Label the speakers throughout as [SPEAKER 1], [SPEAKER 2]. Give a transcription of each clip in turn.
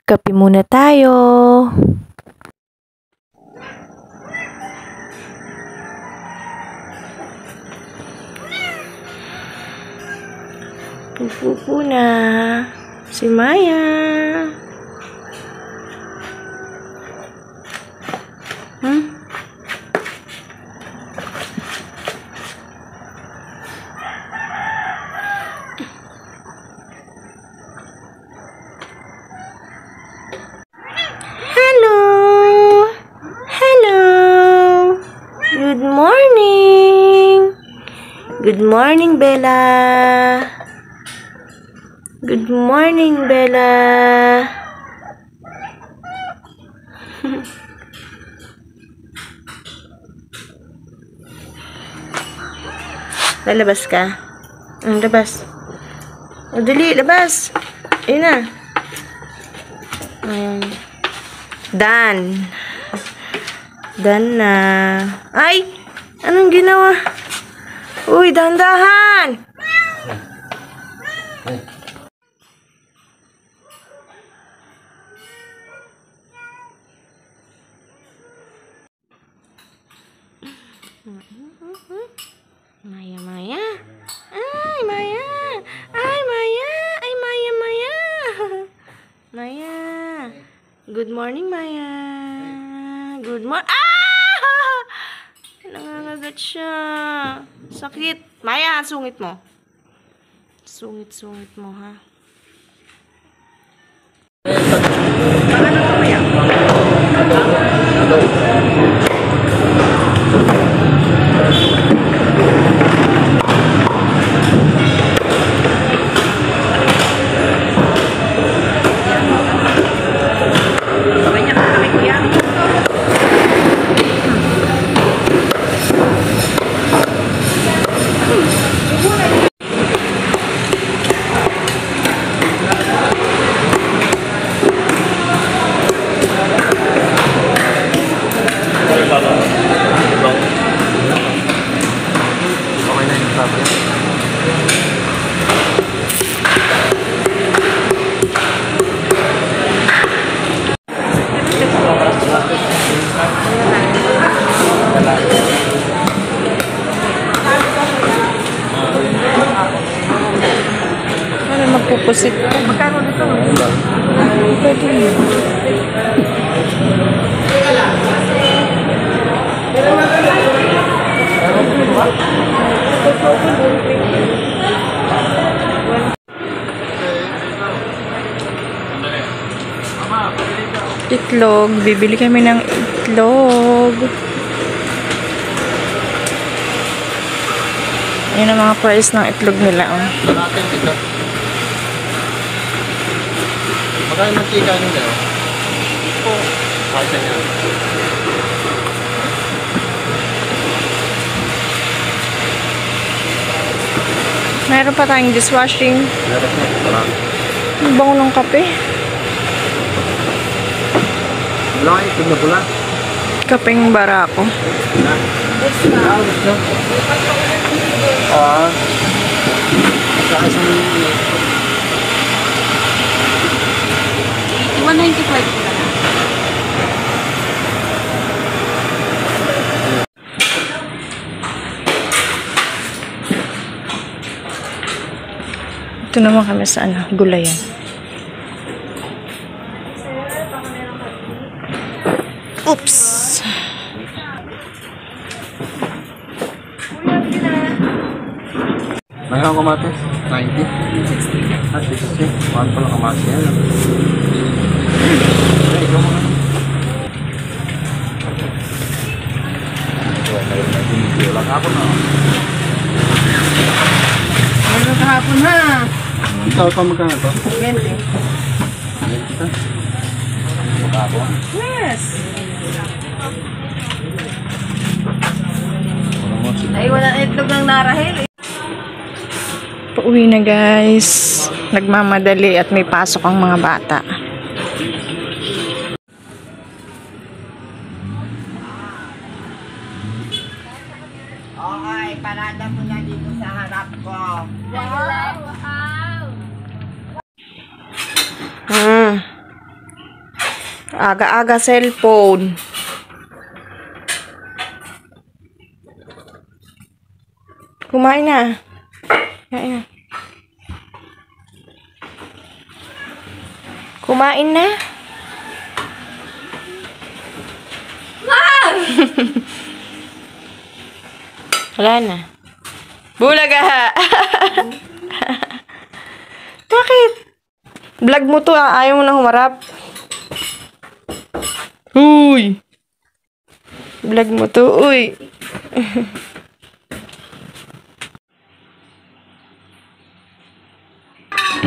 [SPEAKER 1] Magkape muna tayo. Pupupo na si Maya. Good morning. Good morning, Bella. Good morning, Bella. Lalabas ka? Labas. O, dali, labas. Ayun na. Done. Done na. Ay! Anong ginawa? Uy, dahan-dahan! Maya, Maya. Ay, Maya. Ay, Maya. Ay, Maya, Maya. Maya. Good morning, Maya. Good morning. Ah! Nangangagat siya. Sakit. Maya, sungit mo. Sungit mo, ha? Ano to, Maya? Magpupusit. Magkano dito? Pwede yun. Itlog. Bibili kami ng itlog. Yan ang mga price ng itlog nila.
[SPEAKER 2] Magkano mantika nyo daw? Po. Kaya niya.
[SPEAKER 1] Meron pa tayong dishwashing.
[SPEAKER 2] Meron na. Marami.
[SPEAKER 1] Ang bango ng kape.
[SPEAKER 2] Bulang ay, tignan pula.
[SPEAKER 1] Kapeng barako.
[SPEAKER 2] Saka isang
[SPEAKER 3] 195 po na.
[SPEAKER 1] Ito naman kami sa gulayan. Oops!
[SPEAKER 2] may hang kamatis? 90? 60. Ah, 60. Mahal pala kamatis yan. Ikaw mga. Mayroon kahapon na.
[SPEAKER 3] Mayroon kahapon ha.
[SPEAKER 2] Ikaw pa magkano to?
[SPEAKER 3] 20.
[SPEAKER 2] 20 ka? Magkapon?
[SPEAKER 3] Yes. Ay, walang itlog ng narahil eh.
[SPEAKER 1] Pauwi na guys. Nagmamadali at may pasok ang mga bata.
[SPEAKER 3] Okay, parada mo na dito sa harap ko. Wow!
[SPEAKER 1] Aga-aga cellphone. Kumain na. Kumain na. Kumain na. Wala na. Bulaga! Bakit? Vlog mo to ah. Ayaw mo na humarap. Uy! Vlog mo to. Uy!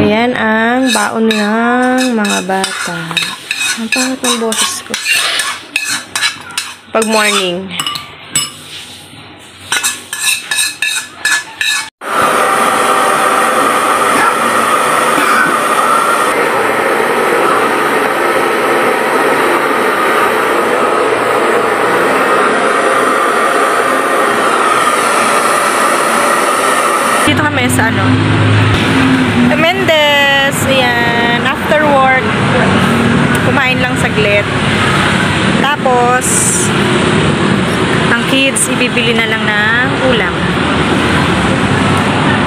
[SPEAKER 1] Ayan ang baon ng mga bata. Ang pangat ng boses ko. Pag morning. Dito kami sa ano? Mendes. Ayan. After work, kumain lang saglit. Tapos, ang kids, ibibili na lang ng ulam.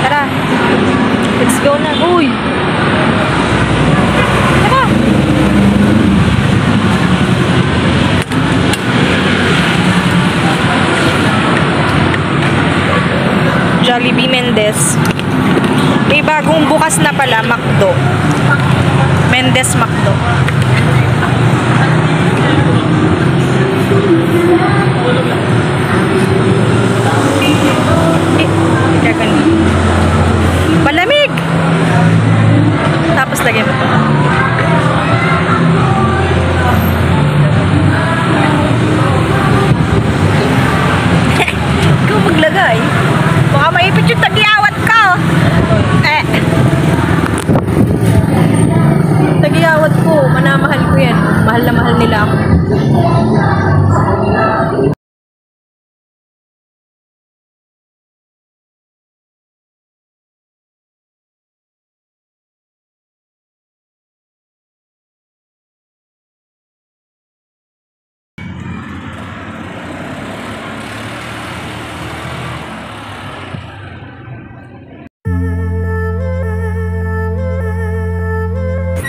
[SPEAKER 1] Tara. Let's go na. Uy! Tara! Jollibee Mendes. May bagong bukas na pala, McDo. Mendes McDo. Malamig! Tapos lagyan mo. Ikaw maglagay. Baka maipit yung tag-iawat ko. Tag-iawat ko. Manamahal ko yan. Mahal na mahal nila ako.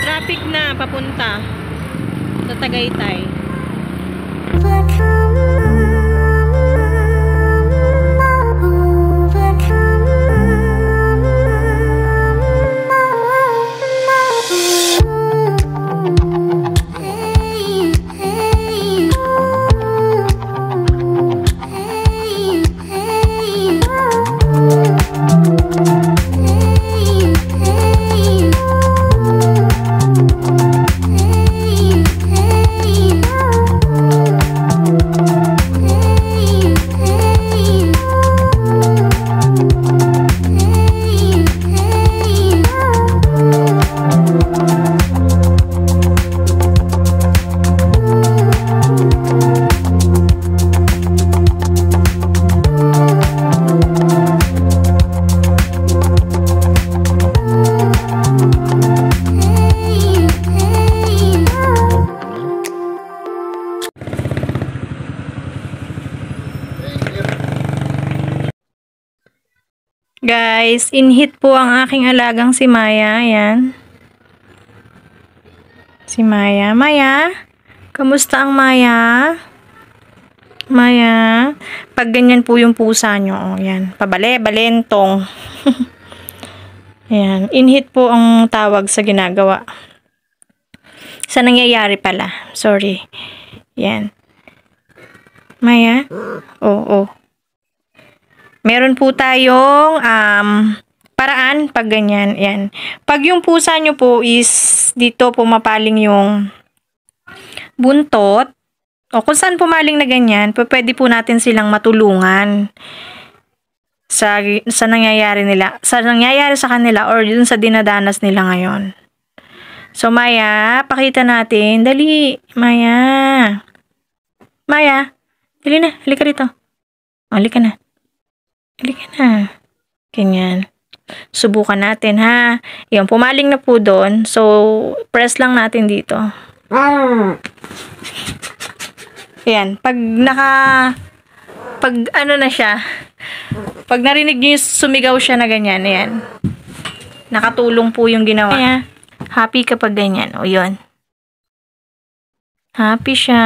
[SPEAKER 1] Traffic na papunta sa Tagaytay. Guys, in-hit po ang aking alagang si Maya. Ayan. Si Maya. Maya? Kamusta ang Maya? Maya? Pag ganyan po yung pusa nyo. Oh, ayan. Pabale-balentong. Ayan. In-hit po ang tawag sa ginagawa. Sa nangyayari pala. Sorry. Ayan. Maya? Oo. Meron po tayong paraan pag ganyan. Yan. Pag yung pusa nyo po is dito pumapaling yung buntot o kung saan pumaling na ganyan, pwede po natin silang matulungan sa nangyayari nila, sa nangyayari sa kanila or dun sa dinadanas nila ngayon. So Maya, pakita natin. Dali, Maya. Maya, dali na. Halika rito. Halika na. Halika na. Ganyan. Subukan natin, ha. Yung pumaling na po doon. So, press lang natin dito. Yan, pag ano na siya, pag narinig niyo yung sumigaw siya na ganyan, ayan. Nakatulong po yung ginawa. Kaya, happy kapag ganyan. O, yun. Happy siya.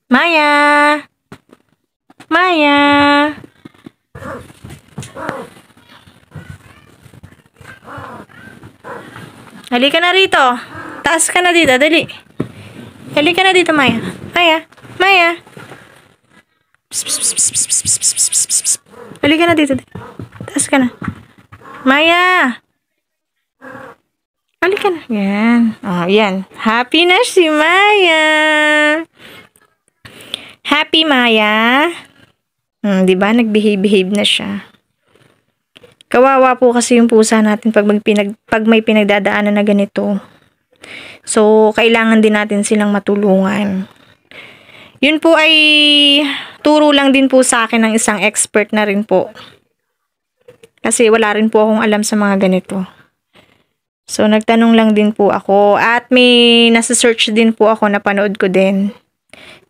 [SPEAKER 1] Maya! Maya! Halika na rito. Taas ka na dito, dali. Halika na dito, Maya. Maya. Maya. Psst, psst, psst, psst, psst, psst, psst, psst, psst. Halika na dito. Taas ka na. Maya. Halika na. Yan. Oh, yan. Happy na si Maya. Happy, Maya. Diba? Nag-behave na siya. Kawawa po kasi yung pusa natin pag may pinagdadaanan na ganito. So, kailangan din natin silang matulungan. Yun po ay turo lang din po sa akin ng isang expert na rin po. Kasi wala rin po akong alam sa mga ganito. So, nagtanong lang din po ako. At may nasa-search din po ako, napanood ko din,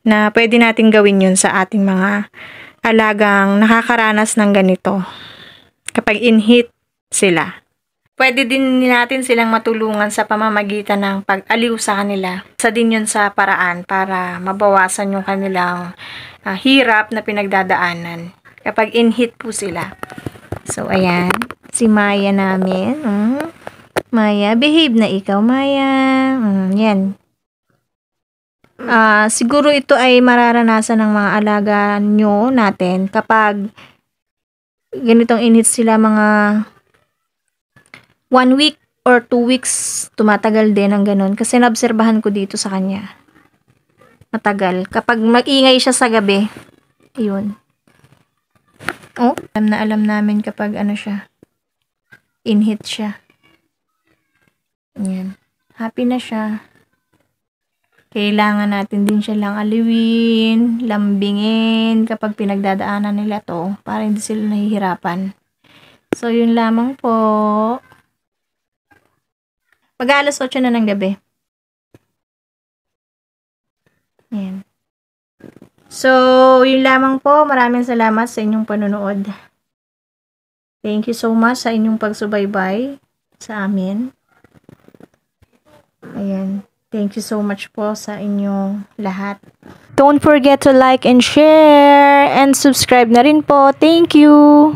[SPEAKER 1] na pwede natin gawin yun sa ating mga alagang nakakaranas ng ganito. Kapag in-hit sila. Pwede din natin silang matulungan sa pamamagitan ng pag-aliw sa kanila. Isa din yun sa paraan para mabawasan yung kanilang hirap na pinagdadaanan. Kapag in-hit po sila. So, ayan. Si Maya namin. Maya, behave na ikaw, Maya. Yan. Siguro ito ay mararanasan ng mga alaga nyo natin kapag ganitong inhit sila, mga 1 week or 2 weeks, tumatagal din ang ganun. Kasi naobserbahan ko dito sa kanya. Matagal. Kapag mag-ingay siya sa gabi, yun. Oh, alam namin kapag ano siya, inhit siya. Yan. Happy na siya. Kailangan natin din siya lang aliwin, lambingin kapag pinagdadaanan nila to para hindi sila nahihirapan. So, yun lamang po. Mag-alas 8 na ng gabi. Yan. So, yun lamang po. Maraming salamat sa inyong panonood. Thank you so much sa inyong pagsubaybay sa amin. Ayan. Thank you so much po sa inyong lahat. Don't forget to like and share and subscribe na rin po. Thank you!